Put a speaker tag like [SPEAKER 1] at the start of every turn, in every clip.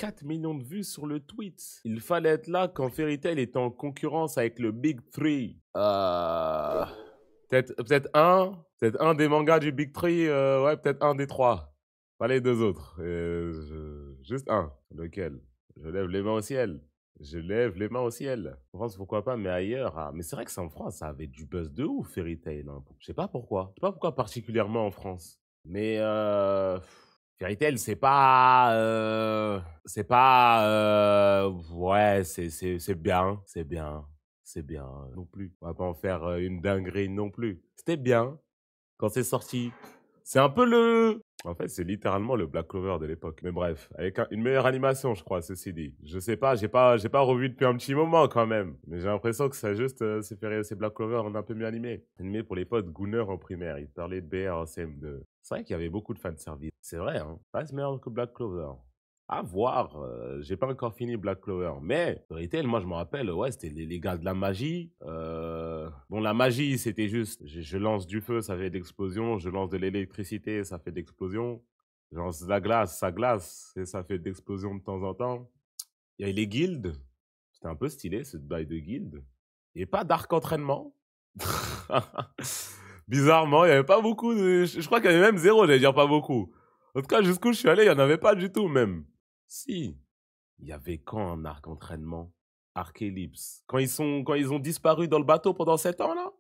[SPEAKER 1] 4 millions de vues sur le tweet. Il fallait être là quand Fairy Tail était en concurrence avec le Big 3. Peut-être un des mangas du Big 3, ouais, peut-être un des 3. Pas les 2 autres. Juste un. Lequel? Je lève les mains au ciel. Je lève les mains au ciel. En France, pourquoi pas, mais ailleurs. Ah, mais c'est vrai que c'est en France, ça avait du buzz de ouf, Fairy Tail. Hein. Je sais pas pourquoi. Je sais pas pourquoi particulièrement en France. Mais Fairy Tail, c'est pas... ouais, c'est bien. C'est bien. C'est bien non plus. On va pas en faire une dinguerie non plus. C'était bien quand c'est sorti. C'est un peu le... En fait, c'est littéralement le Black Clover de l'époque. Mais bref, avec une meilleure animation, je crois, ceci dit. Je sais pas, j'ai pas revu depuis un petit moment quand même. Mais j'ai l'impression que c'est juste, c'est Black Clover, on a un peu mieux animé. Animé pour les potes Gunner en primaire. Il parlait de BR en CM2. C'est vrai qu'il y avait beaucoup de fanservice. C'est vrai, hein. Ça reste meilleur que Black Clover. À voir, j'ai pas encore fini Black Clover. Mais, Fairy Tail, moi je me rappelle, ouais, c'était les gars de la magie. Bon, la magie, c'était juste, je lance du feu, ça fait d'explosion. Je lance de l'électricité, ça fait d'explosion. Je lance de la glace, ça glace, et ça fait d'explosion de temps en temps. Il y a les guildes. C'était un peu stylé, ce bail de guilde. Et pas d'arc entraînement. Bizarrement, il n'y avait pas beaucoup de... Je crois qu'il y avait même zéro, j'allais dire pas beaucoup. En tout cas, jusqu'où je suis allé, il n'y en avait pas du tout même. Si, il y avait quand un arc entraînement? Arc ellipse. Quand ils ont disparu dans le bateau pendant 7 ans, là?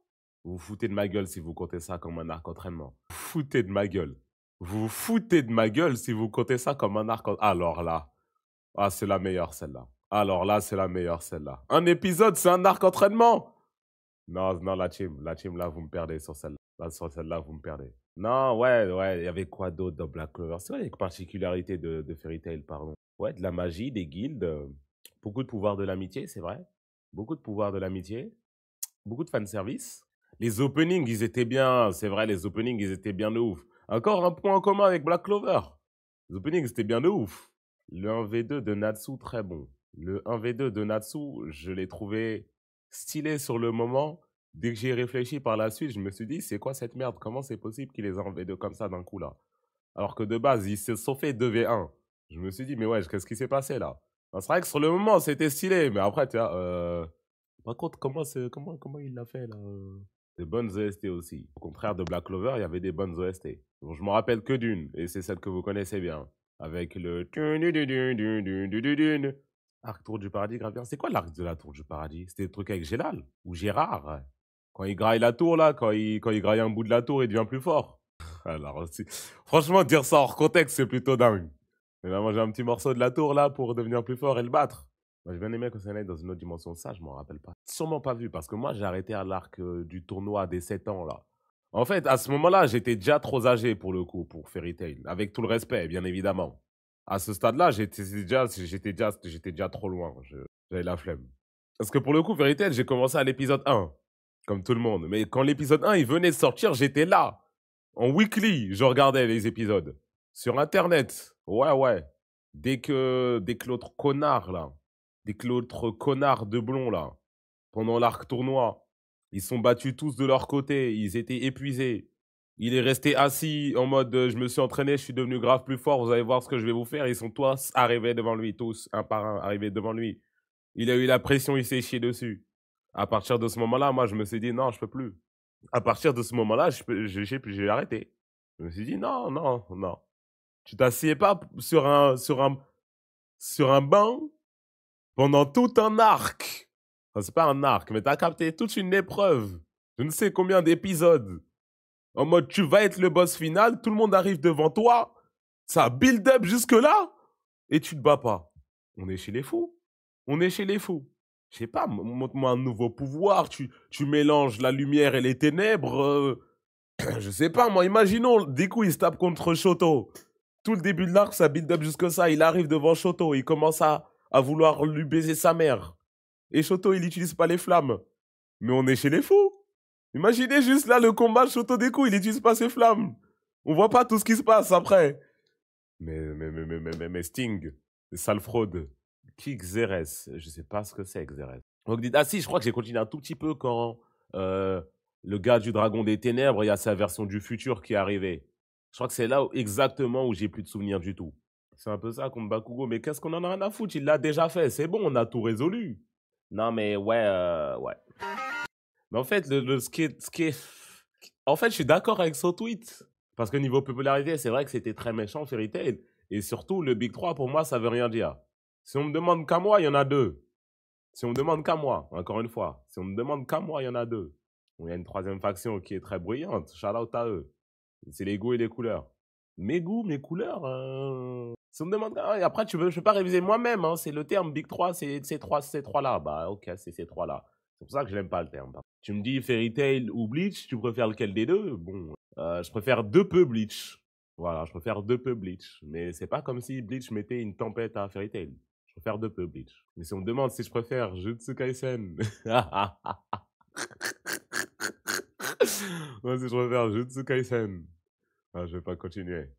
[SPEAKER 1] Vous vous foutez de ma gueule si vous comptez ça comme un arc entraînement. Vous vous foutez de ma gueule. Vous vous foutez de ma gueule si vous comptez ça comme un arc entraînement. Alors là, ah, c'est la meilleure celle-là. Alors là, c'est la meilleure celle-là. Un épisode, c'est un arc entraînement? Non, non, la team, là, vous me perdez sur celle-là. Là, sur celle-là, vous me perdez. Non, ouais, il y avait quoi d'autre dans Black Clover? C'est vrai, il y a une particularité de Fairy Tail, pardon. Ouais, de la magie, des guildes, beaucoup de pouvoir de l'amitié, c'est vrai. Beaucoup de pouvoir de l'amitié, beaucoup de fanservice. Les openings, ils étaient bien, c'est vrai, les openings, ils étaient bien de ouf. Encore un point en commun avec Black Clover. Les openings, c'était bien de ouf. Le 1v2 de Natsu, très bon. Le 1v2 de Natsu, je l'ai trouvé stylé sur le moment. Dès que j'y ai réfléchi par la suite, je me suis dit, c'est quoi cette merde? Comment c'est possible qu'il les a en V2 comme ça d'un coup là? Alors que de base, ils se sont fait 2v1. Je me suis dit, mais ouais, qu'est-ce qui s'est passé là? Ben, c'est vrai que sur le moment, c'était stylé, mais après, tu vois, par contre, comment il l'a fait là? Des bonnes OST aussi. Au contraire de Black Clover, il y avait des bonnes OST. Donc, je me rappelle que d'une, et c'est celle que vous connaissez bien. Avec le... Arc Tour du Paradis, grave bien. C'est quoi l'arc de la Tour du Paradis? C'était le truc avec Gélal ou Gérard? Quand il graille la tour, là, quand il graille un bout de la tour, il devient plus fort. Alors, franchement, dire ça hors contexte, c'est plutôt dingue. Il va manger un petit morceau de la tour, là, pour devenir plus fort et le battre. Moi, j'ai bien aimé que ça aille dans une autre dimension. Ça, je m'en rappelle pas. Sûrement pas vu, parce que moi, j'ai arrêté à l'arc du tournoi des 7 ans, là. En fait, à ce moment-là, j'étais déjà trop âgé, pour le coup, pour Fairy Tail. Avec tout le respect, bien évidemment. À ce stade-là, j'étais déjà trop loin. J'avais la flemme. Parce que pour le coup, Fairy Tail, j'ai commencé à l'épisode 1. Comme tout le monde. Mais quand l'épisode 1, il venait de sortir, j'étais là. En weekly, je regardais les épisodes. Sur Internet. Ouais. Dès que l'autre connard, là, dès que l'autre connard de blond, là, pendant l'arc tournoi, ils sont battus tous de leur côté, ils étaient épuisés. Il est resté assis en mode je me suis entraîné, je suis devenu grave plus fort, vous allez voir ce que je vais vous faire. Ils sont tous arrivés devant lui, tous, un par un, arrivés devant lui. Il a eu la pression, il s'est chié dessus. À partir de ce moment-là, moi, je me suis dit non, je peux plus. À partir de ce moment-là, j'ai arrêté. Je me suis dit non. Tu t'assieds pas sur un banc pendant tout un arc. Enfin, c'est pas un arc, mais t'as capté toute une épreuve. Je ne sais combien d'épisodes. En mode, tu vas être le boss final, tout le monde arrive devant toi, ça build up jusque-là, et tu te bats pas. On est chez les fous. Je sais pas, montre-moi un nouveau pouvoir, tu mélanges la lumière et les ténèbres. Je sais pas, moi, imaginons, du coup, il se tape contre Shoto. Tout le début de l'arc, ça build up jusque ça. Il arrive devant Shoto, il commence à vouloir lui baiser sa mère. Et Shoto, il n'utilise pas les flammes. Mais on est chez les fous. Imaginez juste là le combat Shoto Deku, il n'utilise pas ses flammes. On voit pas tout ce qui se passe après. Mais Sting, sale fraude. Qui Xerès? Je sais pas ce que c'est Xerès. Donc, ah si, je crois que j'ai continué un tout petit peu quand le gars du Dragon des Ténèbres, il y a sa version du futur qui est arrivée. Je crois que c'est là exactement où j'ai plus de souvenirs du tout. C'est un peu ça contre Bakugo. Mais qu'est-ce qu'on en a rien à foutre? Il l'a déjà fait. C'est bon, on a tout résolu. Non, mais ouais, ouais. Mais en fait, en fait, je suis d'accord avec son tweet. Parce que niveau popularité, c'est vrai que c'était très méchant, Fairy Tail. Et surtout, le Big 3, pour moi, ça veut rien dire. Si on me demande qu'à moi, il y en a deux. Si on me demande qu'à moi, encore une fois, si on me demande qu'à moi, il y en a deux. Bon, il y a une troisième faction qui est très bruyante. Shout out à eux. C'est les goûts et les couleurs. Mes goûts, mes couleurs. Si on me demande. Et après, je ne peux pas réviser moi-même. Hein, c'est le terme Big 3, c'est ces trois-là. Bah, ok, c'est ces trois-là. C'est pour ça que je n'aime pas le terme. Tu me dis Fairy Tail ou Bleach, tu préfères lequel des deux? Bon, je préfère deux peu Bleach. Voilà, je préfère deux peu Bleach. Mais c'est pas comme si Bleach mettait une tempête à Fairy Tail. Je préfère deux peu Bleach. Mais si on me demande si je préfère Jujutsu Kaisen. Moi, si je préfère Jujutsu Kaisen. Ah, je vais pas continuer.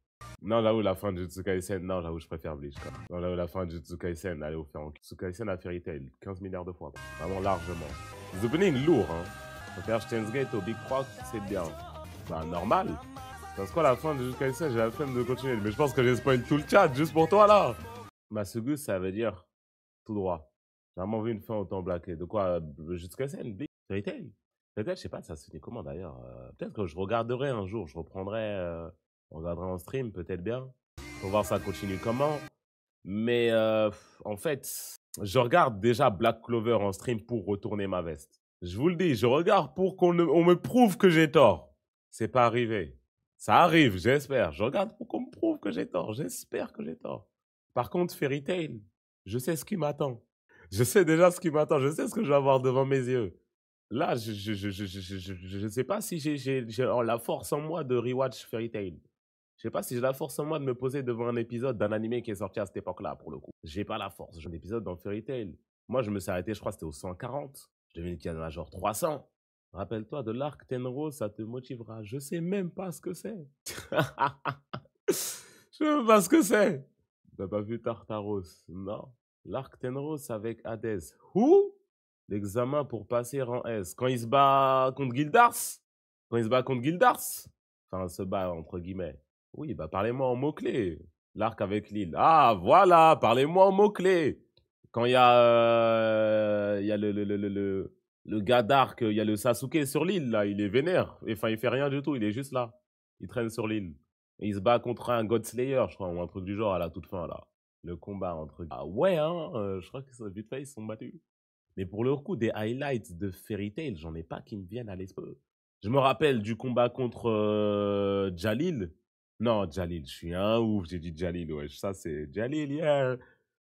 [SPEAKER 1] Non, là où la fin de Jujutsu Kaisen, non, là où je préfère Bleach. Quoi. Non, là où la fin de Jujutsu Kaisen, allez vous faire en Jujutsu Kaisen à Fairy Tail. 15 milliards de fois. Vraiment largement. Les openings lourds, hein. Je préfère Steins Gate au Big 3, c'est bien. Bah, normal. Parce qu'à la fin de Jujutsu Kaisen, j'ai la flemme de continuer. Mais je pense que j'ai spoil tout le chat juste pour toi, là. Masugu, ça veut dire tout droit. J'ai vraiment vu une fin au temps blacké. De quoi Jujutsu Kaisen, Bleach, Fairy Tail. Fairy Tail, je sais pas, ça se finit comment d'ailleurs. Peut-être que je regarderai un jour, je reprendrai, on regardera en stream, peut-être bien, pour voir ça continue comment. Mais en fait, je regarde déjà Black Clover en stream pour retourner ma veste. Je vous le dis, je regarde pour on me prouve que j'ai tort. C'est pas arrivé. Ça arrive, j'espère. Je regarde pour qu'on me prouve que j'ai tort. J'espère que j'ai tort. Par contre, Fairy Tail, je sais ce qui m'attend. Je sais déjà ce qui m'attend. Je sais ce que je vais avoir devant mes yeux. Là, je ne sais pas si j'ai la force en moi de rewatch Fairy Tail. Je sais pas si j'ai la force en moi de me poser devant un épisode d'un animé qui est sorti à cette époque-là, pour le coup. J'ai pas la force. J'ai un épisode dans Fairy Tail. Moi, je me suis arrêté, je crois que c'était au 140. Je devais qu'il y en a genre 300. Rappelle-toi de l'arc Tenrose, ça te motivera. Je sais même pas ce que c'est. Je sais même pas ce que c'est. T'as pas vu Tartaros? Non. L'arc Tenrose avec Hades. Who? L'examen pour passer rang S. Quand il se bat contre Gildars? Quand il se bat contre Gildars? Enfin, se bat entre guillemets. Oui, bah parlez-moi en mots-clés. L'arc avec l'île. Ah, voilà, parlez-moi en mots-clés. Quand il y a le gars d'arc, il y a le Sasuke sur l'île, là, il est vénère. Enfin, il fait rien du tout, il est juste là. Il traîne sur l'île. Et il se bat contre un God Slayer, je crois, ou un truc du genre à la toute fin, là. Le combat entre... Ah ouais, hein, je crois que vite fait, ils se sont battus. Mais pour le coup, des highlights de Fairy Tail, j'en ai pas qui me viennent à l'esprit. Je me rappelle du combat contre Jalil. Non, Jalil, je suis un ouf, j'ai dit Jalil, ouais. Ça, c'est Jalil, yeah.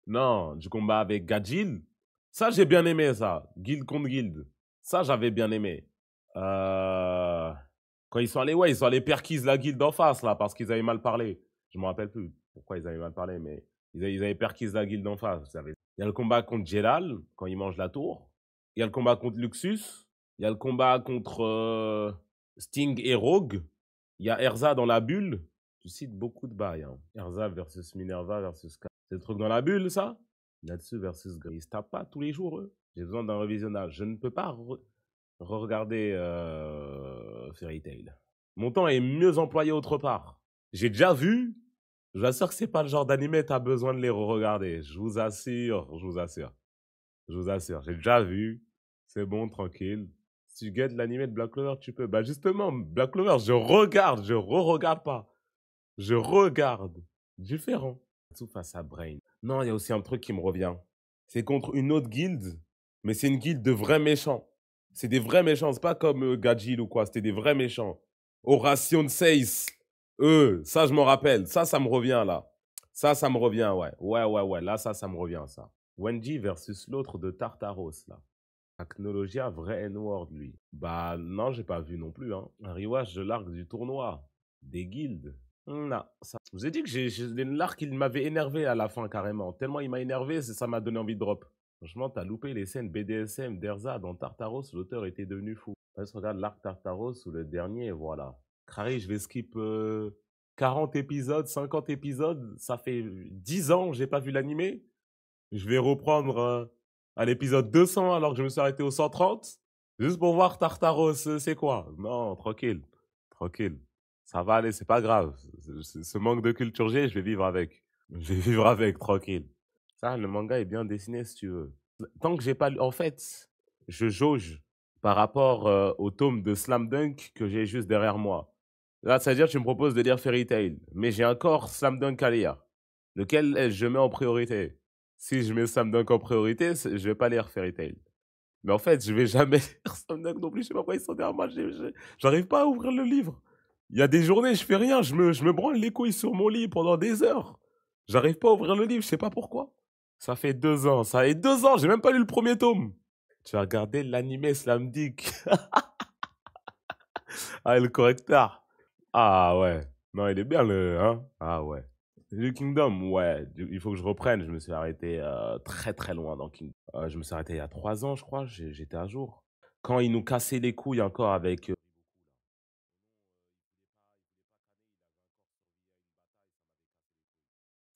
[SPEAKER 1] Non, du combat avec Gadjil. Ça, j'ai bien aimé, ça. Guild contre Guild. Ça, j'avais bien aimé. Quand ils sont allés, ouais, ils sont allés perquise la Guild d'en face, là, parce qu'ils avaient mal parlé. Je me rappelle plus pourquoi ils avaient mal parlé, mais ils avaient perquise la Guild d'en face, vous savez. Il y a le combat contre Jelal, quand il mange la tour. Il y a le combat contre Luxus. Il y a le combat contre Sting et Rogue. Il y a Erza dans la bulle. Tu cites beaucoup de bails. Hein. Erza versus Minerva versus K. C'est le truc dans la bulle, ça? Natsu versus Gris. Ils se tapent pas tous les jours, eux. J'ai besoin d'un revisionnage. Je ne peux pas re-regarder Fairy Tail. Mon temps est mieux employé autre part. J'ai déjà vu. Je vous assure que c'est pas le genre d'animé, t'as besoin de les re-regarder. Je vous assure, je vous assure. Je vous assure, j'ai déjà vu. C'est bon, tranquille. Si tu guettes l'animé de Black Clover, tu peux. Bah justement, Black Clover, je regarde, je re-regarde pas. Je regarde. Différent. Tout face à Brain. Non, il y a aussi un truc qui me revient. C'est contre une autre guilde, mais c'est une guilde de vrais méchants. C'est des vrais méchants, c'est pas comme Gajil ou quoi, c'était des vrais méchants. Horation Seis. Eux, ça je m'en rappelle. Ça me revient là. Ça me revient, ouais. Ouais. Là, ça me revient, ça. Wendy versus l'autre de Tartaros, là. Acnologia, vrai N-word, lui. Bah non, j'ai pas vu non plus, hein. Un rewatch de l'arc du tournoi. Des guildes. Non, ça... Je vous ai dit que l'arc, il m'avait énervé à la fin, carrément. Tellement il m'a énervé, ça m'a donné envie de drop. Franchement, t'as loupé les scènes BDSM d'Erza dans Tartaros, l'auteur était devenu fou. Là, je regarde l'arc Tartaros ou le dernier, voilà. Crary, je vais skip 40 épisodes, 50 épisodes. Ça fait 10 ans que j'ai pas vu l'animé. Je vais reprendre à l'épisode 200 alors que je me suis arrêté au 130. Juste pour voir Tartaros, c'est quoi? Non, tranquille. Tranquille. Ça va aller, c'est pas grave. Ce manque de culture G, je vais vivre avec. Je vais vivre avec, tranquille. Ça, le manga est bien dessiné, si tu veux. Tant que j'ai pas lu... En fait, je jauge par rapport au tome de Slam Dunk que j'ai juste derrière moi. Là, c'est-à-dire que tu me proposes de lire Fairy Tail, mais j'ai encore Slam Dunk à lire. Lequel je mets en priorité? Si je mets Slam Dunk en priorité, je vais pas lire Fairy Tail. Mais en fait, je vais jamais lire Slam Dunk non plus. Je sais pas pourquoi ils sont derrière moi. J'arrive pas à ouvrir le livre. Il y a des journées, je fais rien. Je me branle les couilles sur mon lit pendant des heures. J'arrive pas à ouvrir le livre. Je sais pas pourquoi. Ça fait 2 ans. Ça fait 2 ans. J'ai même pas lu le premier tome. Tu as regardé l'animé Slam Dunk. Ah, le correcteur. Ah ouais. Non, il est bien le... Hein? Ah ouais. Le Kingdom, ouais. Il faut que je reprenne. Je me suis arrêté très très loin dans Kingdom. Je me suis arrêté il y a 3 ans, je crois. J'étais à jour. Quand ils nous cassaient les couilles encore avec...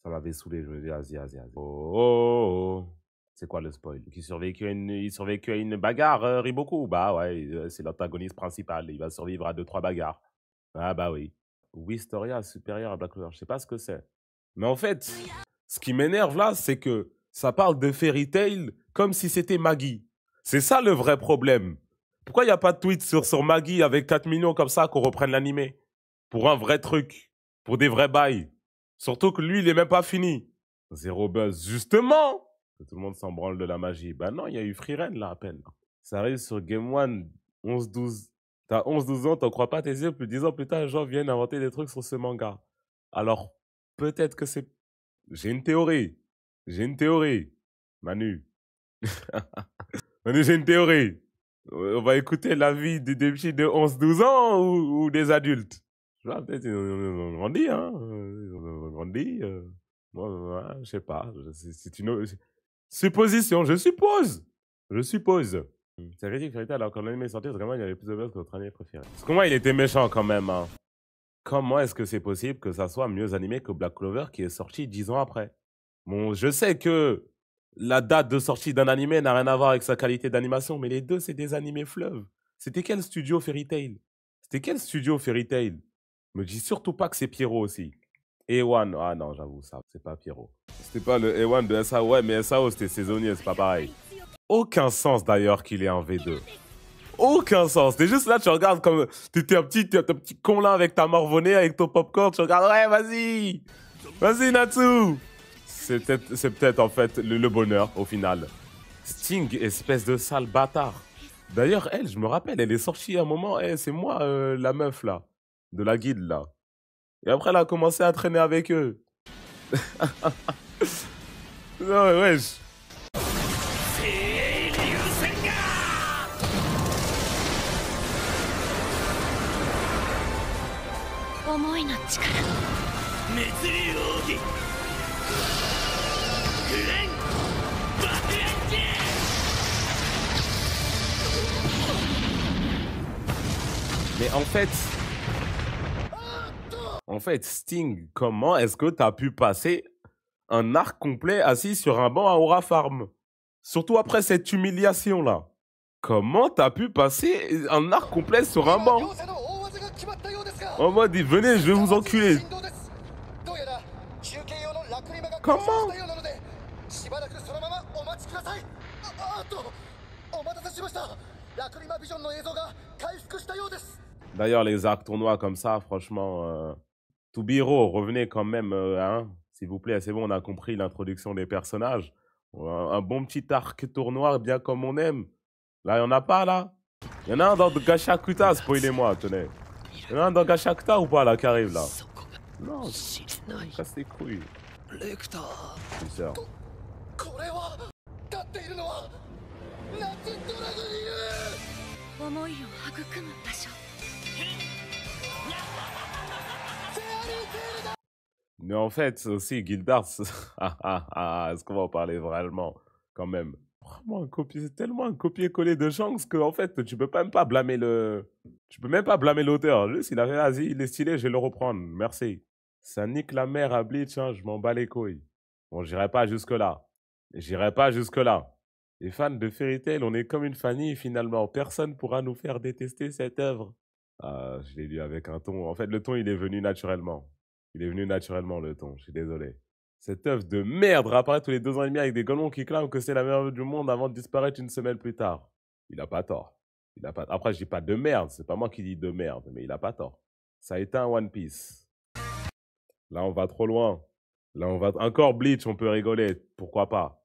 [SPEAKER 1] ça m'avait saoulé. Je me dis, vas-y, vas-y, vas-y. Oh, oh, oh. C'est quoi le spoil? Il survécut à une bagarre, Riboku. Bah ouais, c'est l'antagoniste principal. Il va survivre à 2-3 bagarres. Ah bah oui. Wisteria supérieur à Black Clover. Je sais pas ce que c'est. Mais en fait, ce qui m'énerve là, c'est que ça parle de Fairy Tail comme si c'était Maggie. C'est ça le vrai problème. Pourquoi il n'y a pas de tweet sur Maggie avec 4 millions comme ça qu'on reprenne l'animé? Pour un vrai truc. Pour des vrais bails. Surtout que lui, il est même pas fini. Zéro buzz. Justement! Tout le monde s'en branle de la magie. Ben non, il y a eu Frieren là à peine. Ça arrive sur Game One 11-12. T'as 11-12 ans, t'en crois pas tes yeux, plus 10 ans plus tard, les gens viennent inventer des trucs sur ce manga. Alors, peut-être que c'est... J'ai une théorie. J'ai une théorie. Manu. Manu, j'ai une théorie. On va écouter l'avis des petits de 11-12 ans ou des adultes. Je vois, peut-être ils ont grandi, hein. Ils ont grandi. Moi, ouais, je sais pas. C'est une supposition, je suppose. Je suppose. C'est ridicule, Fairy Tail, alors quand l'anime est sorti, vraiment, il y avait plus de buzz que notre anime préféré. Parce que moi, il était méchant quand même, hein. Comment est-ce que c'est possible que ça soit mieux animé que Black Clover qui est sorti 10 ans après? Bon, je sais que la date de sortie d'un animé n'a rien à voir avec sa qualité d'animation, mais les deux, c'est des animés fleuves. C'était quel studio Fairy Tail? C'était quel studio Fairy Tail? Me dis surtout pas que c'est Pierrot aussi. A1, ah non, j'avoue, ça, c'est pas Pierrot. C'était pas le A1 de SAO, ouais, mais SAO, c'était saisonnier, c'est pas pareil. Aucun sens d'ailleurs qu'il ait en V2. Aucun sens. T'es juste là, tu regardes comme... T'es un petit con là avec ta morvonnée, avec ton popcorn, tu regardes, ouais, vas-y. Vas-y, Natsu. C'est peut-être en fait le bonheur au final. Sting, espèce de sale bâtard. D'ailleurs, elle, je me rappelle, elle est sortie à un moment, c'est moi la meuf là, de la guilde là. Et après, elle a commencé à traîner avec eux. Non, mais wesh. Mais en fait, Sting, comment est-ce que t'as pu passer un arc complet assis sur un banc à Aura Farm? Surtout après cette humiliation-là. Comment t'as pu passer un arc complet sur un banc? En mode, venez, je vais vous enculer. Comment? D'ailleurs, les arcs tournois comme ça, franchement, Toubiro, revenez quand même, hein, s'il vous plaît, c'est bon, on a compris l'introduction des personnages. Un bon petit arc tournoi, bien comme on aime. Là, il n'y en a pas, là? Il y en a un dans Gashakuta, spoilez-moi, tenez. Il y en a un dans Gashakuta ou pas, là, qui arrive, là? Non, casse les couilles. C'est sûr. Mais en fait, aussi, Gildars, est-ce qu'on va en parler vraiment, quand même? Vraiment c'est tellement un copier-coller de Shanks que, en fait, tu peux même pas blâmer tu peux même pas blâmer l'auteur. Juste, il a fait, vas-y, il est stylé, je vais le reprendre, merci. Ça nique la mère à Bleach, hein, je m'en bats les couilles. Bon, j'irai pas jusque-là. J'irai pas jusque-là. Les fans de Fairy Tail, on est comme une famille, finalement. Personne pourra nous faire détester cette œuvre. Ah, je l'ai lu avec un ton. En fait, le ton, il est venu naturellement. Il est venu naturellement, le ton. Je suis désolé. Cette œuvre de merde réapparaît tous les 2 ans et demi avec des golemons qui clament que c'est la meilleure œuvre du monde avant de disparaître une semaine plus tard. Il a pas tort. Après, je dis pas de merde, c'est pas moi qui dis de merde, mais il a pas tort. Ça a été un One Piece. Là, on va trop loin. Là, on va... Encore Bleach, on peut rigoler. Pourquoi pas?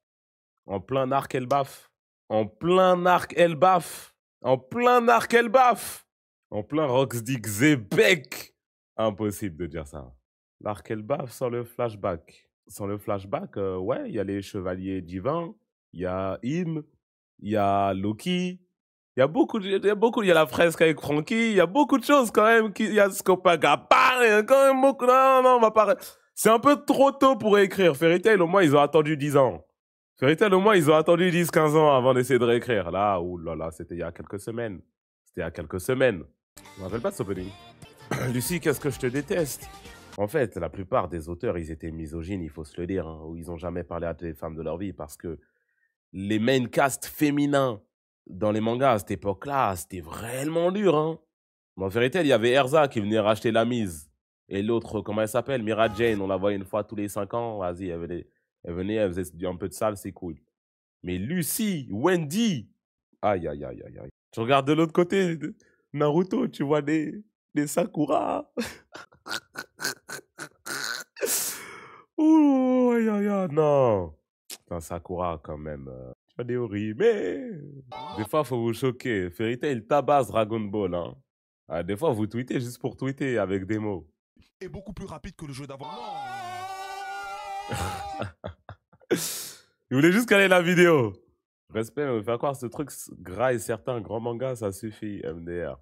[SPEAKER 1] En plein arc Elbaf. En plein arc Elbaf. En plein arc Elbaf. En plein Roxdick Zebek. Impossible de dire ça. L'arc Elbaf sans le flashback. Sans le flashback, ouais, il y a les chevaliers divins, il y a Im, il y a Loki, il y a beaucoup, il y a la fresque avec Frankie, il y a beaucoup de choses quand même, il y a Scopagapa, il y a quand même beaucoup, non, on va pas, c'est un peu trop tôt pour écrire. Fairy Tail, au moins, ils ont attendu 10 ans. Fairy Tail, au moins, ils ont attendu 10-15 ans avant d'essayer de réécrire. Là, oulala, c'était il y a quelques semaines. C'était il y a quelques semaines. Je me rappelle pas de ce opening. Lucie, qu'est-ce que je te déteste? En fait, la plupart des auteurs, ils étaient misogynes, il faut se le dire, hein, ou ils n'ont jamais parlé à des femmes de leur vie parce que les main cast féminins dans les mangas à cette époque-là, c'était vraiment dur. Hein. Dans Fairy Tail, il y avait Erza qui venait racheter la mise. Et l'autre, comment elle s'appelle? Mira Jane, on la voyait une fois tous les 5 ans. Vas-y, elle venait, elle faisait un peu de salle, c'est cool. Mais Lucie, Wendy, aïe, aïe, aïe, aïe, aïe. Tu regardes de l'autre côté, Naruto, tu vois des Sakura. Ouh, aïe, aïe, aïe, non. Putain, Sakura, quand même. Tu vois des horribles. Mais des fois, faut vous choquer. Fairy Tail tabasse Dragon Ball. Hein. Ah, des fois, vous tweetez juste pour tweeter avec des mots.
[SPEAKER 2] Et beaucoup plus rapide que le jeu d'avant.
[SPEAKER 1] Il voulait juste caler la vidéo. Respect, me faire croire ce truc gras et certain, grand manga, ça suffit, MDR.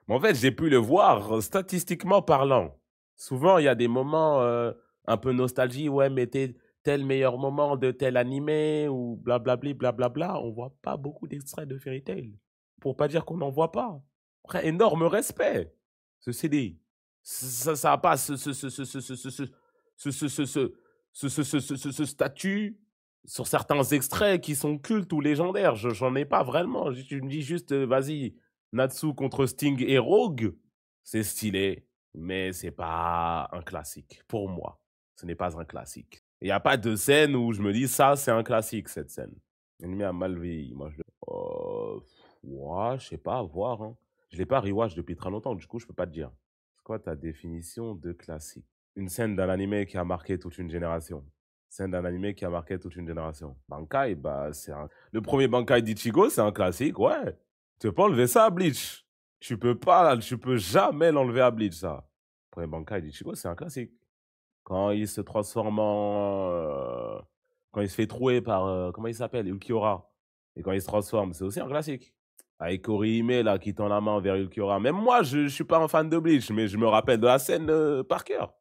[SPEAKER 1] Mais en fait, j'ai pu le voir statistiquement parlant. Souvent, il y a des moments un peu nostalgie, ouais, mais tel meilleur moment de tel animé ou blablabli, blablabla. On voit pas beaucoup d'extraits de Fairy Tail. Pour pas dire qu'on n'en voit pas. Après, énorme respect. Ceci dit, ça a pas ce statut sur certains extraits qui sont cultes ou légendaires. J'en ai pas vraiment. Je me dis juste, vas-y, Natsu contre Sting et Rogue, c'est stylé, mais c'est pas un classique. Pour moi, ce n'est pas un classique. Il n'y a pas de scène où je me dis, ça, c'est un classique, cette scène. L'ennemi a mal vieilli. Moi, ouais, je sais pas, à voir. Hein. Je l'ai pas rewatch depuis très longtemps, du coup, je peux pas te dire. C'est quoi ta définition de classique? Une scène d'un animé qui a marqué toute une génération. Scène d'un animé qui a marqué toute une génération. Bankai, bah, c'est le premier Bankai d'Ichigo, c'est un classique, ouais. Tu peux pas enlever ça à Bleach. Tu peux jamais l'enlever à Bleach, ça. Le premier Bankai d'Ichigo, c'est un classique. Quand il se transforme en... quand il se fait trouer par... comment il s'appelle? Ulquiorra. Et quand il se transforme, c'est aussi un classique. Avec Orihime, là, qui tend la main vers Ulquiorra. Même moi, je suis pas un fan de Bleach, mais je me rappelle de la scène par cœur.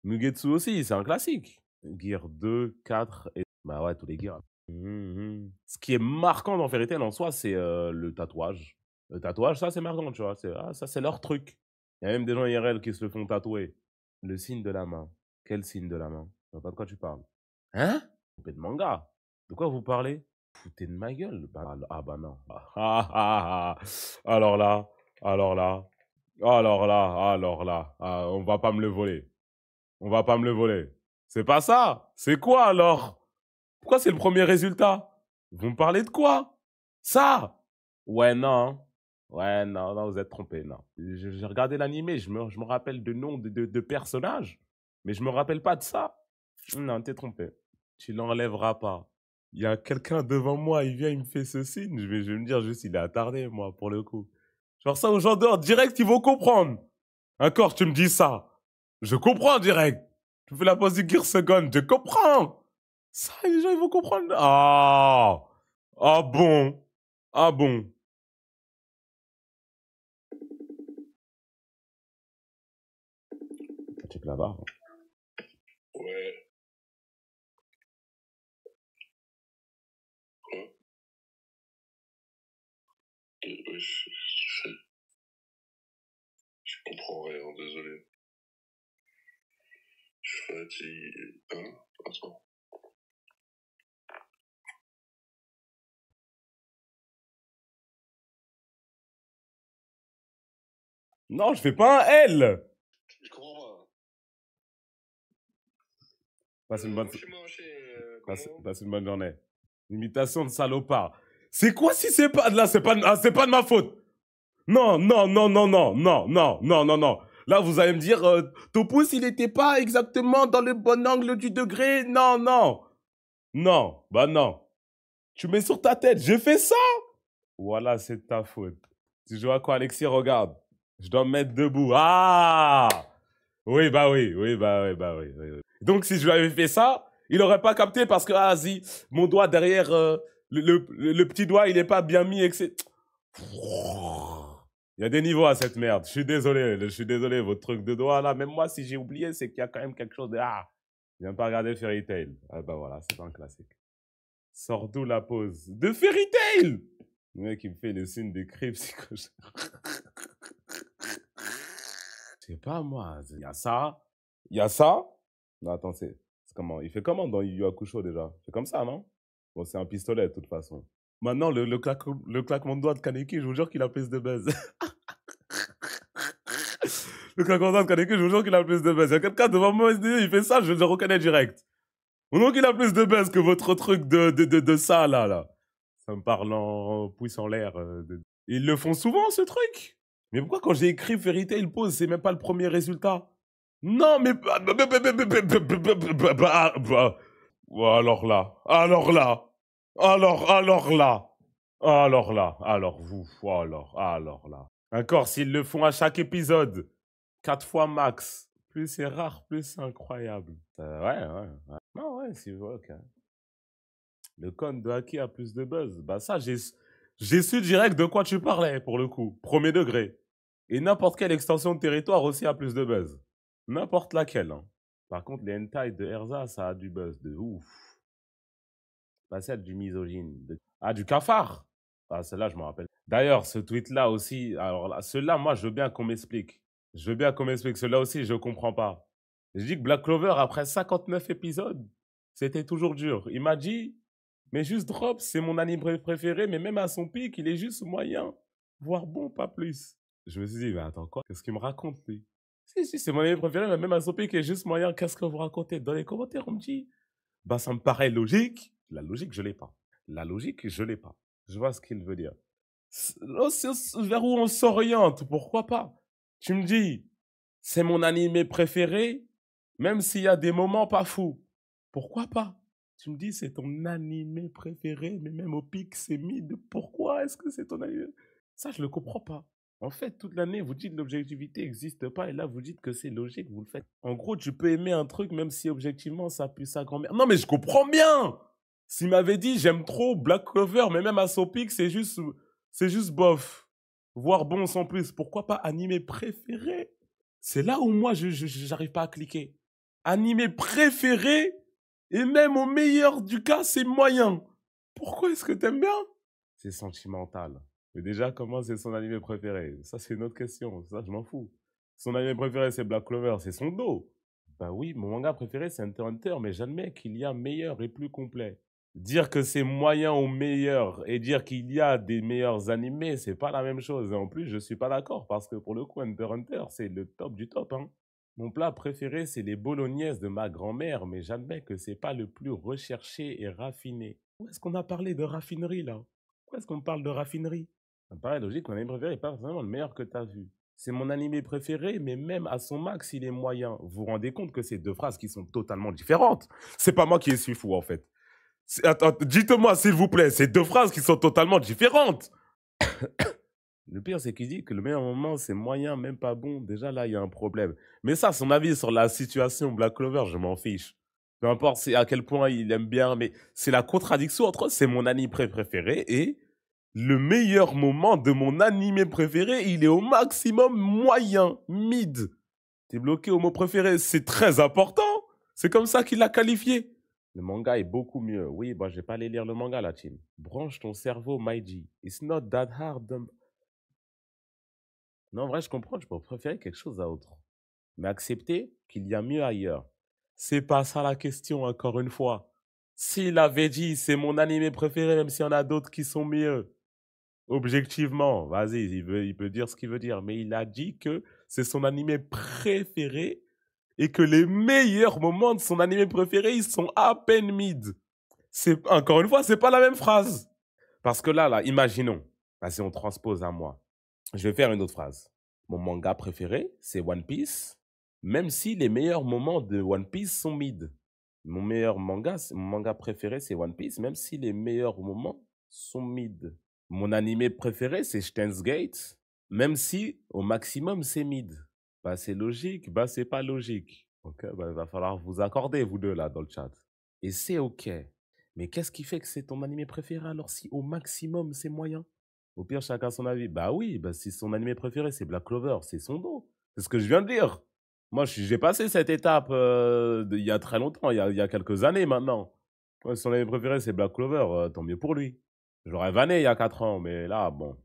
[SPEAKER 1] Mugetsu aussi, c'est un classique. Gear 2, 4 et... Bah ouais, tous les gears. Ce qui est marquant dans Fairy Tail en soi, c'est le tatouage. Le tatouage, ça, c'est marquant, tu vois. Ça, c'est leur truc. Il y a même des gens IRL qui se le font tatouer. Le signe de la main. Quel signe de la main? Je vois pas de quoi tu parles. Hein? Vous de manga. De quoi vous parlez? Foutez de ma gueule. Ah bah non. Alors là, alors là, alors là. Ah, on va pas me le voler. On va pas me le voler. C'est pas ça. C'est quoi alors? Pourquoi c'est le premier résultat? Vous me parlez de quoi? Ça? Ouais, non. Ouais, non, non, vous êtes trompé, non. J'ai regardé l'animé, je me rappelle de noms de personnages, mais je me rappelle pas de ça. Non, t'es trompé. Tu l'enlèveras pas. Il y a quelqu'un devant moi, il vient, il me fait ce signe. Je vais me dire juste, il est attardé, moi, pour le coup. Genre ça, aux gens dehors, direct, ils vont comprendre. Encore, tu me dis ça. Je comprends direct. Tu fais la pause du Gear Second, je comprends. Ça, les gens, ils vont comprendre. Ah! Ah bon? Ah bon? Check la barre.
[SPEAKER 3] Ouais. Quoi? Oui, je comprends rien, désolé. Je suis fatigué. Hein? Attends.
[SPEAKER 1] Non, je fais pas un L.
[SPEAKER 3] Je comprends pas.
[SPEAKER 1] Passe une bonne...
[SPEAKER 3] Comment
[SPEAKER 1] Passe une bonne journée. Imitation de salopard. C'est quoi si c'est pas de là? C'est pas de ma faute. Non. Là, vous allez me dire, ton pouce, il était pas exactement dans le bon angle du degré. Non. Bah non. Tu mets sur ta tête. J'ai fait ça. Voilà, c'est de ta faute. Tu joues à quoi, Alexis? Regarde. Je dois me mettre debout. Ah! Oui. Donc, si je lui avais fait ça, il aurait pas capté parce que, si, mon doigt derrière, le petit doigt, il est pas bien mis, etc. Il y a des niveaux à cette merde. Je suis désolé, votre truc de doigt, là, même moi, si j'ai oublié, c'est qu'il y a quand même quelque chose de... je viens pas regarder Fairy Tail. Ah bah voilà, c'est un classique. Sors d'où la pause? De Fairy Tail! Le mec, il me fait le signe des cris psychogènes. Je sais pas, moi. Il y a ça. Non, attends, c'est comment? Il fait comment dans Yu Yu Hakusho, déjà? C'est comme ça, non? Bon, c'est un pistolet, de toute façon. Maintenant, le claquement de doigts de Kaneki, je vous jure qu'il a plus de buzz. Le claquement de doigts de Kaneki, je vous jure qu'il a plus de buzz. Il y a quelqu'un devant moi, il fait ça, je le reconnais direct. Mon qu'il a plus de buzz que votre truc de ça, là. Ça me parle en pouce en l'air. Ils le font souvent, ce truc. Mais pourquoi quand j'ai écrit Fairy Tail pause, c'est même pas le premier résultat? Non, mais... Alors là. Alors là. Encore, s'ils le font à chaque épisode, 4 fois max, plus c'est rare, plus c'est incroyable. Ouais. Non, ouais, c'est vrai, ok. Le con de Haki a plus de buzz. Bah ça, j'ai su direct de quoi tu parlais, pour le coup. Premier degré. Et n'importe quelle extension de territoire aussi a plus de buzz. N'importe laquelle. Hein. Par contre, les hentai de Erza, ça a du buzz de ouf. Pas celle du misogyne. Du cafard. Ah, celle-là, je m'en rappelle. D'ailleurs, ce tweet-là aussi, alors là, celui-là, moi, je veux bien qu'on m'explique. Celui-là aussi, je comprends pas. Je dis que Black Clover, après 59 épisodes, c'était toujours dur. Il m'a dit, mais juste Drop, c'est mon anime préféré, mais même à son pic, il est juste moyen. Voire bon, pas plus. Je me suis dit, mais attends, quoi? Qu'est-ce qu'il me raconte, lui? Si, c'est mon anime préféré, mais même à son pic, il est juste moyen. Qu'est-ce que vous racontez? Dans les commentaires, on me dit, bah, ça me paraît logique. La logique, je l'ai pas. Je vois ce qu'il veut dire. Vers où on s'oriente, pourquoi pas? Tu me dis, c'est mon animé préféré, même s'il y a des moments pas fous. Pourquoi pas? Tu me dis, c'est ton animé préféré, mais même au pic, c'est mid. Pourquoi est-ce que c'est ton animé? Ça, je le comprends pas. En fait, toute l'année, vous dites que l'objectivité n'existe pas, et là, vous dites que c'est logique, vous le faites. En gros, tu peux aimer un truc, même si objectivement, ça pue sa grand-mère. Non, mais je comprends bien! S'il m'avait dit, j'aime trop Black Clover, mais même à son pic, c'est juste bof. Voire bon sans plus. Pourquoi pas animé préféré? C'est là où moi, j'arrive pas à cliquer. Animé préféré, et même au meilleur du cas, c'est moyen. Pourquoi est-ce que t'aimes bien? C'est sentimental. Mais déjà, comment c'est son animé préféré? Ça, c'est une autre question. Ça, je m'en fous. Son animé préféré, c'est Black Clover, c'est son dos. Bah oui, mon manga préféré, c'est Hunter x Hunter, mais j'admets qu'il y a meilleur et plus complet. Dire que c'est moyen ou meilleur et dire qu'il y a des meilleurs animés, c'est pas la même chose. Et en plus, je suis pas d'accord parce que pour le coup, Hunter x Hunter, c'est le top du top. Hein. Mon plat préféré, c'est les bolognaises de ma grand-mère, mais j'admets que c'est pas le plus recherché et raffiné. Où est-ce qu'on a parlé de raffinerie, là? Où est-ce qu'on parle de raffinerie? Ça me paraît logique, mon anime préféré n'est pas forcément le meilleur que t'as vu. C'est mon animé préféré, mais même à son max, il est moyen. Vous vous rendez compte que c'est deux phrases qui sont totalement différentes? C'est pas moi qui suis fou, en fait. Attends, dites-moi, s'il vous plaît, c'est deux phrases qui sont totalement différentes. Le pire, c'est qu'il dit que le meilleur moment, c'est moyen, même pas bon. Déjà, là, il y a un problème. Mais ça, son avis sur la situation Black Clover, je m'en fiche. Peu importe à quel point il aime bien, mais c'est la contradiction entre c'est mon anime préféré et le meilleur moment de mon animé préféré, il est au maximum moyen, mid. T'es bloqué au mot préféré, c'est très important. C'est comme ça qu'il l'a qualifié. Le manga est beaucoup mieux. Oui, bah, je vais pas aller lire le manga, la team. Branche ton cerveau, Maiji. It's not that hard. Non, en vrai, je comprends, je peux préférer quelque chose à autre. Mais accepter qu'il y a mieux ailleurs. C'est pas ça la question, encore une fois. S'il avait dit, c'est mon animé préféré, même s'il y en a d'autres qui sont mieux. Objectivement, vas-y, il peut dire ce qu'il veut dire. Mais il a dit que c'est son animé préféré et que les meilleurs moments de son animé préféré, ils sont à peine mid. Encore une fois, c'est pas la même phrase. Parce que là, imaginons, si on transpose à moi, je vais faire une autre phrase. Mon manga préféré, c'est One Piece, même si les meilleurs moments de One Piece sont mid. Mon manga préféré, c'est One Piece, même si les meilleurs moments sont mid. Mon animé préféré, c'est Steins Gate, même si au maximum, c'est mid. C'est logique, c'est pas logique. Ok, il va falloir vous accorder, vous deux, là, dans le chat. Et c'est ok. Mais qu'est-ce qui fait que c'est ton animé préféré alors si au maximum, c'est moyen? Au pire, chacun son avis. Oui, si son animé préféré, c'est Black Clover, c'est son dos. C'est ce que je viens de dire. Moi, j'ai passé cette étape il y a très longtemps, il y a quelques années maintenant. Ouais, son animé préféré, c'est Black Clover, tant mieux pour lui. J'aurais vanné il y a 4 ans, mais là, bon.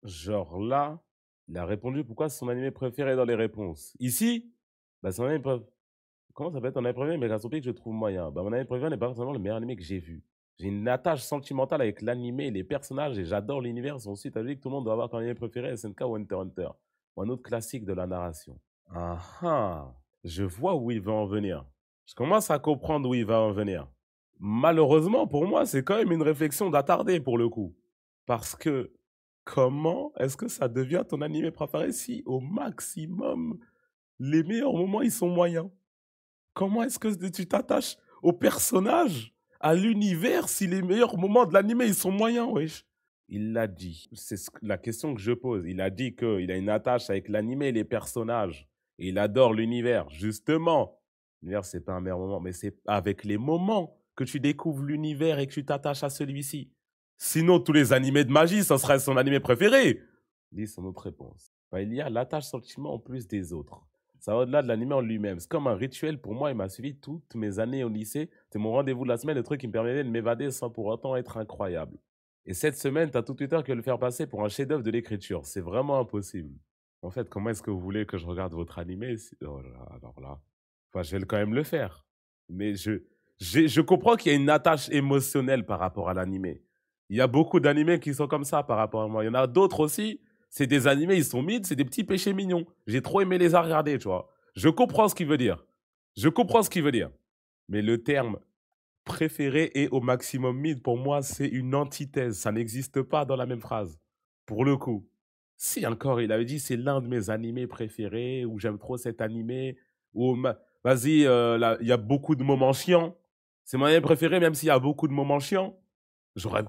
[SPEAKER 1] Genre là, il a répondu pourquoi c'est son animé préféré dans les réponses. Ici, son animé préféré. Comment ça peut être ton anime préféré, mais Megazompic, je trouve moyen. Mon anime préféré n'est pas forcément le meilleur anime que j'ai vu. J'ai une attache sentimentale avec l'anime et les personnages et j'adore l'univers. Ensuite, t'as dit que tout le monde doit avoir comme anime préféré SNK ou Hunter x Hunter. Ou un autre classique de la narration. Ah ah, je vois où il va en venir. Je commence à comprendre où il va en venir. Malheureusement, pour moi, c'est quand même une réflexion d'attardé pour le coup. Parce que comment est-ce que ça devient ton anime préféré si au maximum, les meilleurs moments, ils sont moyens? Comment est-ce que tu t'attaches au personnage, à l'univers, si les meilleurs moments de l'animé, ils sont moyens, wesh? Il l'a dit. C'est la question que je pose. Il a dit qu'il a une attache avec l'animé et les personnages. Et il adore l'univers. Justement, l'univers, c'est pas un meilleur moment, mais c'est avec les moments que tu découvres l'univers et que tu t'attaches à celui-ci. Sinon, tous les animés de magie, ça serait son animé préféré. Dit son autre réponse. Il y a l'attache sentiment en plus des autres. Ça va au-delà de l'animé en lui-même. C'est comme un rituel pour moi. Il m'a suivi toutes mes années au lycée. C'est mon rendez-vous de la semaine, le truc qui me permettait de m'évader sans pour autant être incroyable. Et cette semaine, t'as tout Twitter que le faire passer pour un chef-d'œuvre de l'écriture. C'est vraiment impossible. En fait, comment est-ce que vous voulez que je regarde votre animé? Oh là là, alors là. Je vais quand même le faire. Mais je comprends qu'il y a une attache émotionnelle par rapport à l'animé. Il y a beaucoup d'animés qui sont comme ça par rapport à moi. Il y en a d'autres aussi. C'est des animés, ils sont mid, c'est des petits péchés mignons. J'ai trop aimé les regarder, tu vois. Je comprends ce qu'il veut dire. Je comprends ce qu'il veut dire. Mais le terme préféré et au maximum mid, pour moi, c'est une antithèse. Ça n'existe pas dans la même phrase. Pour le coup. Si encore, il avait dit c'est l'un de mes animés préférés, ou j'aime trop cet animé, ou vas-y, il y a beaucoup de moments chiants. C'est mon anime préféré, même s'il y a beaucoup de moments chiants. J'aurais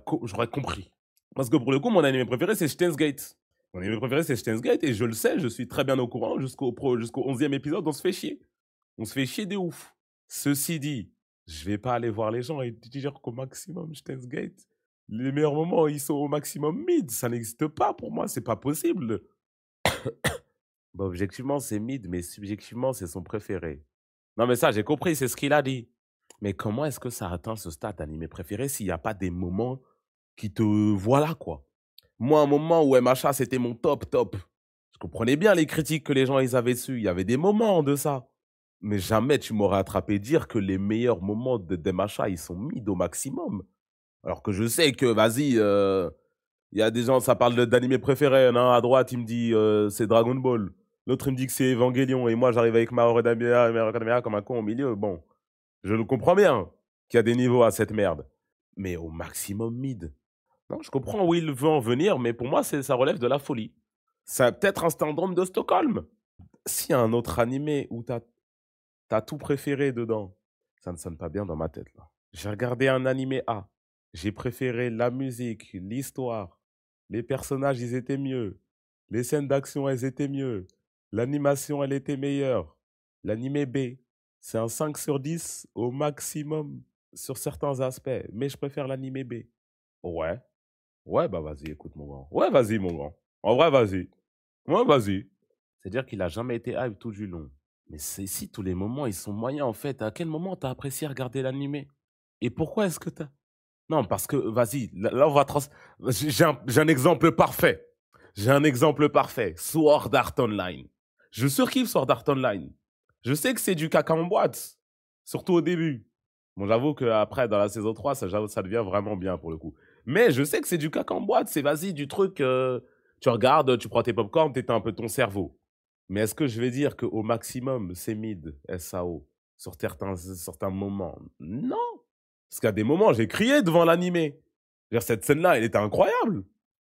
[SPEAKER 1] compris. Parce que pour le coup, mon anime préféré, c'est Steins Gate. Mon anime préféré, c'est Steins Gate, et je le sais, je suis très bien au courant. Jusqu'au 11e épisode, on se fait chier. On se fait chier de ouf. Ceci dit, je vais pas aller voir les gens et dire qu'au maximum, Steins Gate, les meilleurs moments, ils sont au maximum mid. Ça n'existe pas pour moi, c'est pas possible. Objectivement, c'est mid, mais subjectivement, c'est son préféré. Non, mais ça, j'ai compris, c'est ce qu'il a dit. Mais comment est-ce que ça atteint ce stade d'animé préféré s'il n'y a pas des moments qui te... Voilà, quoi. Moi, un moment où MHA, c'était mon top. Je comprenais bien les critiques que les gens ils avaient dessus. Il y avait des moments de ça. Mais jamais tu m'aurais attrapé dire que les meilleurs moments de MHA, ils sont mis au maximum. Alors que je sais que, vas-y, il y a des gens, ça parle d'animé préféré. Hein, à droite, il me dit c'est Dragon Ball. L'autre, il me dit que c'est Evangelion. Et moi, j'arrive avec Ma Hero Academia comme un con au milieu. Bon, je le comprends bien qu'il y a des niveaux à cette merde. Mais au maximum mid. Non, je comprends où il veut en venir, mais pour moi, ça relève de la folie. C'est peut-être un syndrome de Stockholm. S'il y a un autre animé où t'as tout préféré dedans, ça ne sonne pas bien dans ma tête, là. J'ai regardé un animé A. J'ai préféré la musique, l'histoire. Les personnages, ils étaient mieux. Les scènes d'action, elles étaient mieux. L'animation, elle était meilleure. L'animé B, c'est un 5 sur 10 au maximum sur certains aspects. Mais je préfère l'animé B. Ouais. Ouais, vas-y, écoute, mon grand. Ouais, vas-y, mon grand. En vrai, vas-y. Ouais, vas-y. C'est-à-dire qu'il a jamais été hype tout du long. Mais si tous les moments, ils sont moyens, en fait. À quel moment t'as apprécié regarder l'animé? Et pourquoi est-ce que t'as... Non, parce que, vas-y, là, on va... J'ai un exemple parfait. J'ai un exemple parfait. Sword Art Online. Je surkiffe Sword Art Online. Je sais que c'est du caca en boîte. Surtout au début. Bon, j'avoue qu'après, dans la saison 3, ça devient vraiment bien pour le coup. Mais je sais que c'est du caca en boîte. C'est, vas-y, du truc... tu regardes, tu prends tes popcorn, t'éteins un peu ton cerveau. Mais est-ce que je vais dire qu'au maximum, c'est mid, SAO, sur certains moments? Non. Parce qu'à des moments, j'ai crié devant l'animé. Cette scène-là, elle était incroyable.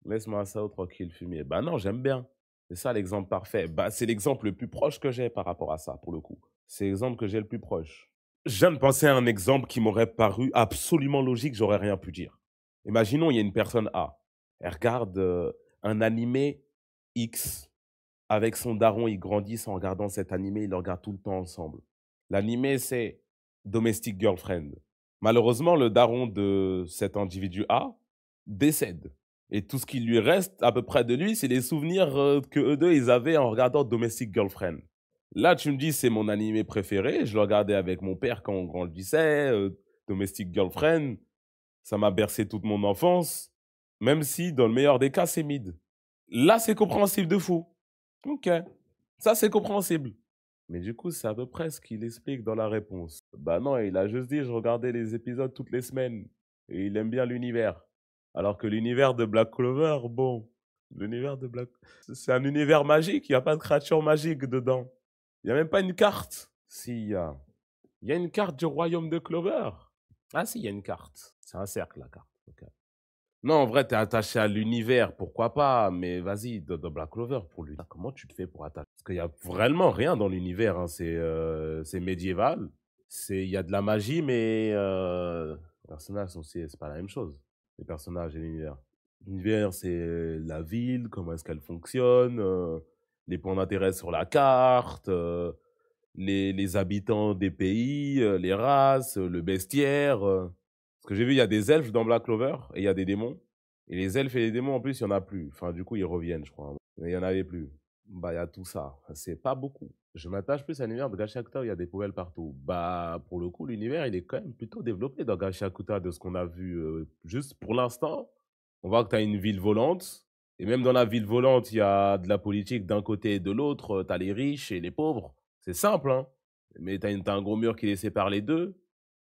[SPEAKER 1] Laisse-moi SAO tranquille, fumier. Bah non, j'aime bien. C'est ça l'exemple parfait. Bah, c'est l'exemple le plus proche que j'ai par rapport à ça, pour le coup. C'est l'exemple que j'ai le plus proche. Je viens de penser à un exemple qui m'aurait paru absolument logique, j'aurais rien pu dire. Imaginons, il y a une personne A. Elle regarde un animé X. Avec son daron, ils grandissent en regardant cet animé, ils le regardent tout le temps ensemble. L'animé, c'est Domestic Girlfriend. Malheureusement, le daron de cet individu A décède. Et tout ce qui lui reste à peu près de lui, c'est les souvenirs que eux deux, ils avaient en regardant Domestic Girlfriend. Là, tu me dis, c'est mon animé préféré. Je le regardais avec mon père quand on grandissait. Domestic Girlfriend, ça m'a bercé toute mon enfance. Même si, dans le meilleur des cas, c'est mid. Là, c'est compréhensible de fou. Ok, ça c'est compréhensible. Mais du coup, c'est à peu près ce qu'il explique dans la réponse. Bah non, il a juste dit, je regardais les épisodes toutes les semaines. Et il aime bien l'univers. Alors que l'univers de Black Clover, bon, l'univers de Black... C'est un univers magique, il n'y a pas de créature magique dedans. Il n'y a même pas une carte. Si, il y a. Il y a une carte du royaume de Clover. Ah si, il y a une carte. C'est un cercle, la carte. Ok. Non, en vrai, t'es attaché à l'univers, pourquoi pas, mais vas-y, dans Black Clover, pour lui. Comment tu te fais pour attacher? Parce qu'il y a vraiment rien dans l'univers, hein. C'est médiéval, il y a de la magie, mais les personnages aussi, c'est pas la même chose, les personnages et l'univers. L'univers, c'est la ville, comment est-ce qu'elle fonctionne, les points d'intérêt sur la carte, les habitants des pays, les races, le bestiaire. Parce que j'ai vu, il y a des elfes dans Black Clover et il y a des démons. Et les elfes et les démons, en plus, il n'y en a plus. Enfin, du coup, ils reviennent, je crois. Mais il n'y en avait plus. Bah, il y a tout ça. C'est pas beaucoup. Je m'attache plus à l'univers de Gachakuta où il y a des poubelles partout. Bah, pour le coup, l'univers, il est quand même plutôt développé dans Gachakuta de ce qu'on a vu. Juste pour l'instant, on voit que tu as une ville volante. Et même dans la ville volante, il y a de la politique d'un côté et de l'autre. Tu as les riches et les pauvres. C'est simple, hein. Mais tu as un gros mur qui les sépare les deux.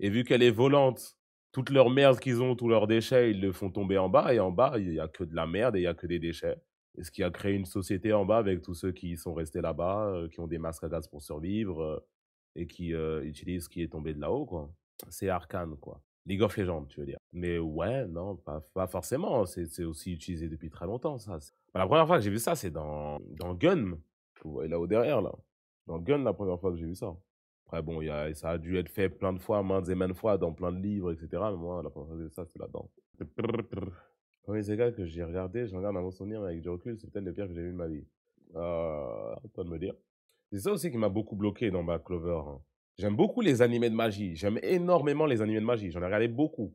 [SPEAKER 1] Et vu qu'elle est volante, toute leur merde qu'ils ont, tous leurs déchets, ils le font tomber en bas. Et en bas, il n'y a que de la merde et il n'y a que des déchets. Et ce qui a créé une société en bas avec tous ceux qui sont restés là-bas, qui ont des masques à gaz pour survivre et qui utilisent ce qui est tombé de là-haut, quoi. C'est Arcane, quoi. League of Legends, tu veux dire. Mais ouais, non, pas forcément. C'est aussi utilisé depuis très longtemps, ça. La première fois que j'ai vu ça, c'est dans Gun. Vous voyez là-haut derrière, là. Dans Gun, la première fois que j'ai vu ça. Après, bon, ça a dû être fait plein de fois, maintes et maintes fois, dans plein de livres, etc. Mais moi, la première fois que j'ai vu ça, c'est là-dedans. Premier Isekai que j'ai regardé, je regarde à mon souvenir avec du recul, c'est peut-être le pire que j'ai vu de ma vie. À toi de me dire. C'est ça aussi qui m'a beaucoup bloqué dans Black Clover, hein. J'aime beaucoup les animés de magie. J'aime énormément les animés de magie. J'en ai regardé beaucoup.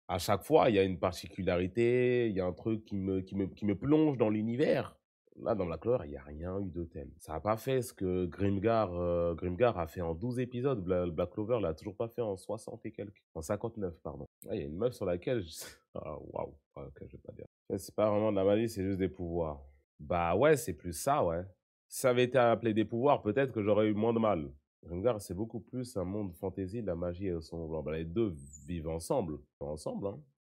[SPEAKER 1] À chaque fois, il y a une particularité, il y a un truc qui me plonge dans l'univers. Là, dans Black Clover, il n'y a rien eu de tel. Ça n'a pas fait ce que Grimgar a fait en 12 épisodes. Black Clover l'a toujours pas fait en 60 et quelques. En 59, pardon. Ah, il y a une meuf sur laquelle... Ah, waouh. Ah, ok, je vais pas dire. C'est pas vraiment de la magie, c'est juste des pouvoirs. Bah ouais, c'est plus ça, ouais. Si ça avait été appelé des pouvoirs, peut-être que j'aurais eu moins de mal. Grimgar, c'est beaucoup plus un monde fantasy, la magie et le sombre blanc. Bah, les deux vivent ensemble. Ensemble, hein.